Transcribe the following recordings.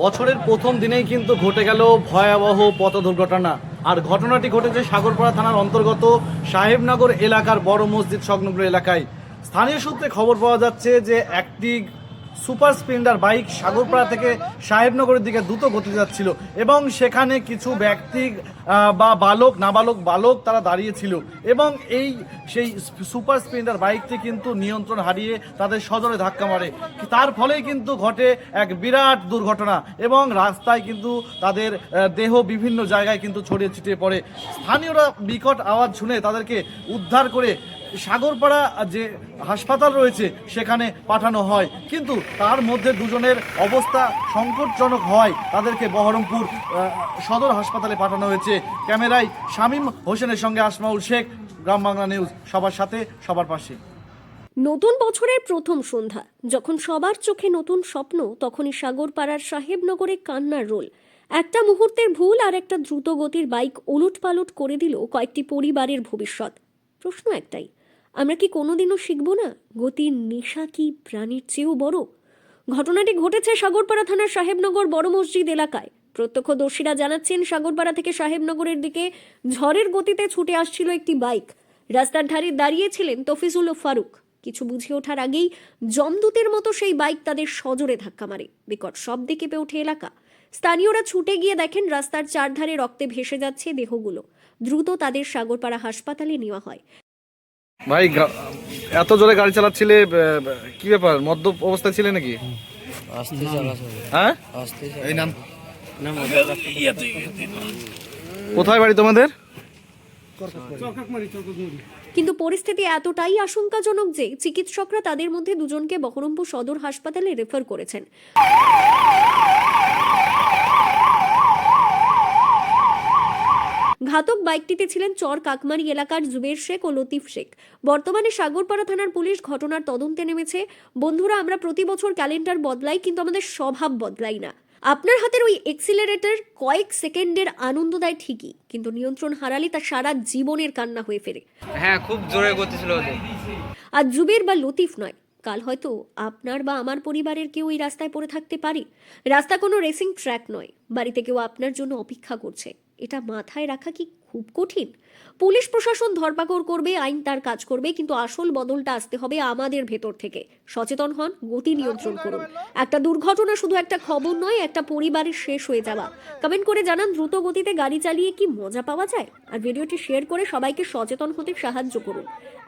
বছরের প্রথম দিনেই কিন্তু ঘটে গেল ভয়াবহ পথ দুর্ঘটনা। আর ঘটনাটি ঘটেছে সাগরপাড়া থানার অন্তর্গত সাহেবনগর এলাকার বড় মসজিদ সংলগ্ন এলাকায়। স্থানীয় সূত্রে খবর পাওয়া যাচ্ছে যে একটি সুপার স্প্লেন্ডার বাইক সাগরপাড়া থেকে সাহেবনগরের দিকে দ্রুত গতিতে যাচ্ছিল এবং সেখানে কিছু ব্যক্তি বা নাবালক তারা দাঁড়িয়েছিল এবং সেই সুপার স্প্লেন্ডার বাইকটি কিন্তু নিয়ন্ত্রণ হারিয়ে তাদের সজোরে ধাক্কা মারে। তার ফলেই কিন্তু ঘটে এক বিরাট দুর্ঘটনা এবং রাস্তায় কিন্তু তাদের দেহ বিভিন্ন জায়গায় কিন্তু ছড়িয়ে ছিটিয়ে পড়ে। স্থানীয়রা বিকট আওয়াজ শুনে তাদেরকে উদ্ধার করে সাগরপাড়া যে হাসপাতাল রয়েছে সেখানে পাঠানো হয়, কিন্তু তার মধ্যে দুজনের অবস্থা সংকটজনক হয়, তাদেরকে বহরমপুর সদর হাসপাতালে পাঠানো হয়েছে। ক্যামেরায় শামীম হোসেনের সঙ্গে আসমাউল শেখ, গ্রাম বাংলা নিউজ, সবার সাথে সবার পাশে। নতুন বছরের প্রথম সন্ধ্যা, যখন সবার চোখে নতুন স্বপ্ন, তখনই সাগরপাড়ার সাহেবনগরে কান্নার রোল। একটা মুহূর্তের ভুল আর একটা দ্রুত গতির বাইক ওলটপালট করে দিল কয়েকটি পরিবারের ভবিষ্যৎ। প্রশ্ন একটাই, আমরা কি কোনোদিনও শিখব না গতির নেশা কি প্রাণীর চেয়েও বড়? ঘটনাটি ঘটেছে সাগরপাড়া থানার সাহেবনগর বড় মসজিদ এলাকায়। প্রত্যক্ষদর্শীরা জানাচ্ছেন, সাগরপাড়া থেকে সাহেবনগরের দিকে ঝড়ের গতিতে ছুটে আসছিল একটি বাইক। রাস্তার ধারে দাঁড়িয়েছিলেন তফিজুল ও ফারুক। কিছু বুঝে ওঠার আগেই জমদূতের মতো সেই বাইক তাদের সজোরে ধাক্কা মারে। বিকট শব্দে কেঁপে ওঠে এলাকা। স্থানীয়রা ছুটে গিয়ে দেখেন রাস্তার চারধারে রক্তে ভেসে যাচ্ছে দেহগুলো। দ্রুত তাদের সাগরপাড়া হাসপাতালে নেওয়া হয়। ভাই, এত জোরে গাড়ি চালাচ্ছিলে, কি ব্যাপার? মদ্যপ অবস্থায় ছিলে নাকি? হ্যাঁ, এই নাম কোথায় বাড়ি তোমাদের? কিন্তু পরিস্থিতি এতটাই আশঙ্কাজনক যে চিকিৎসকরা তাদের মধ্যে দুজনকে বহরমপুর সদর হাসপাতালে রেফার করেছেন। ঘাতক বাইকটিতে ছিলেন চর কাকমারি এলাকার জুবের শেখ ও লতিফ শেখ। বর্তমানে সাগরপাড়া থানার পুলিশ ঘটনার তদন্তে নেমেছে। বন্ধুরা, আমরা প্রতি বছর ক্যালেন্ডার বদলাই, কিন্তু আমাদের স্বভাব বদলাই না। আপনার হাতের ওই এক্সিলারেটর কয়েক সেকেন্ডের আনন্দ দেয় ঠিকই, কিন্তু নিয়ন্ত্রণ হারালে তা সারা জীবনের কান্না হয়ে ফেরে। হ্যাঁ, খুব জোরে গতি ছিল ওদের। আর জুবের বা লতিফ নয়, কাল হয়তো আপনার বা আমার পরিবারের কেউ এই রাস্তায় পড়ে থাকতে পারে। রাস্তা কোনো রেসিং ট্র্যাক নয়, বাড়িতে কেউ আপনার জন্য অপেক্ষা করছে। এটা মাথায় রাখা কি খুব কঠিন? পুলিশ প্রশাসন ধরপাকড় করবে, আইন তার কাজ করবে, কিন্তু আসল বদলটা আসতে হবে আমাদের ভেতর থেকে। সচেতন হন, গতি নিয়ন্ত্রণ করুন। একটা দুর্ঘটনা শুধু একটা খবর নয়, একটা পরিবারের শেষ হয়ে যাওয়া। কমেন্ট করে জানান, দ্রুত গতিতে গাড়ি চালিয়ে কি মজা পাওয়া যায়? আর ভিডিওটি শেয়ার করে সবাইকে সচেতন হতে সাহায্য করুন।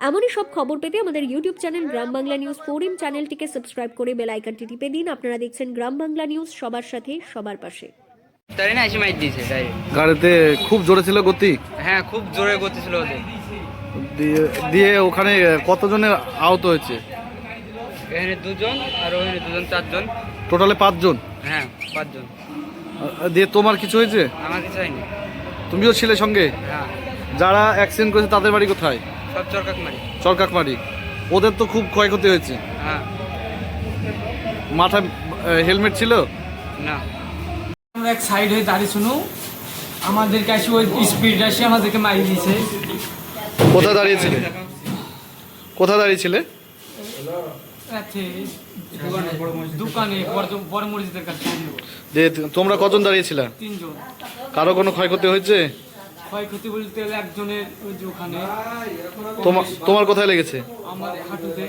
এমনই সব খবর পেতে আমাদের ইউটিউব চ্যানেল গ্রাম বাংলা নিউজ 4M চ্যানেলটিকে সাবস্ক্রাইব করে বেল আইকনটি টিপে দিন। আপনারা দেখছেন গ্রাম বাংলা নিউজ, সবার সাথে সবার পাশে। তাই না, এসে মাইর দিয়েছে ডাইরেক্ট। গাড়িতে খুব জোরে ছিল গতি? হ্যাঁ, খুব জোরে গতি ছিল ওদের। দিয়ে ওখানে কতজনের আহত হয়েছে? এখানে দুজন আর ওখানে দুজন, চারজন। টোটালে 5 জন? হ্যাঁ, 5 জন। দিয়ে তোমার কিছু হয়েছে? আমার কিছু হয়নি। তুমিও ছিলে সঙ্গে? হ্যাঁ। যারা অ্যাক্সিডেন্ট করেছে তাদের বাড়ি কোথায়? সব চরকাক মারি। চরকাকমারি। ওদের তো খুব ক্ষয়ক্ষতি হয়েছে। হ্যাঁ। মাথায় হেলমেট ছিল না। আমরা এক সাইড হয়ে দাঁড়িয়ে শুনো, আমাদের কাছে ওই স্পিড আসে আমাদেরকে মারি দিয়েছে। কোথায় দাঁড়িয়েছিলে? কোথায় দাঁড়িয়েছিলে? দোকানে, বড় মসজিদের কাছে। যে তোমরা কজন দাঁড়িয়েছিলে? 3 জন। কারো কোনো ক্ষয়ক্ষতি হয়েছে? ক্ষয়ক্ষতি বলতে একজনের ওই যে ওখানে। তোমার কোথায় লেগেছে? আমার হাঁটুতে।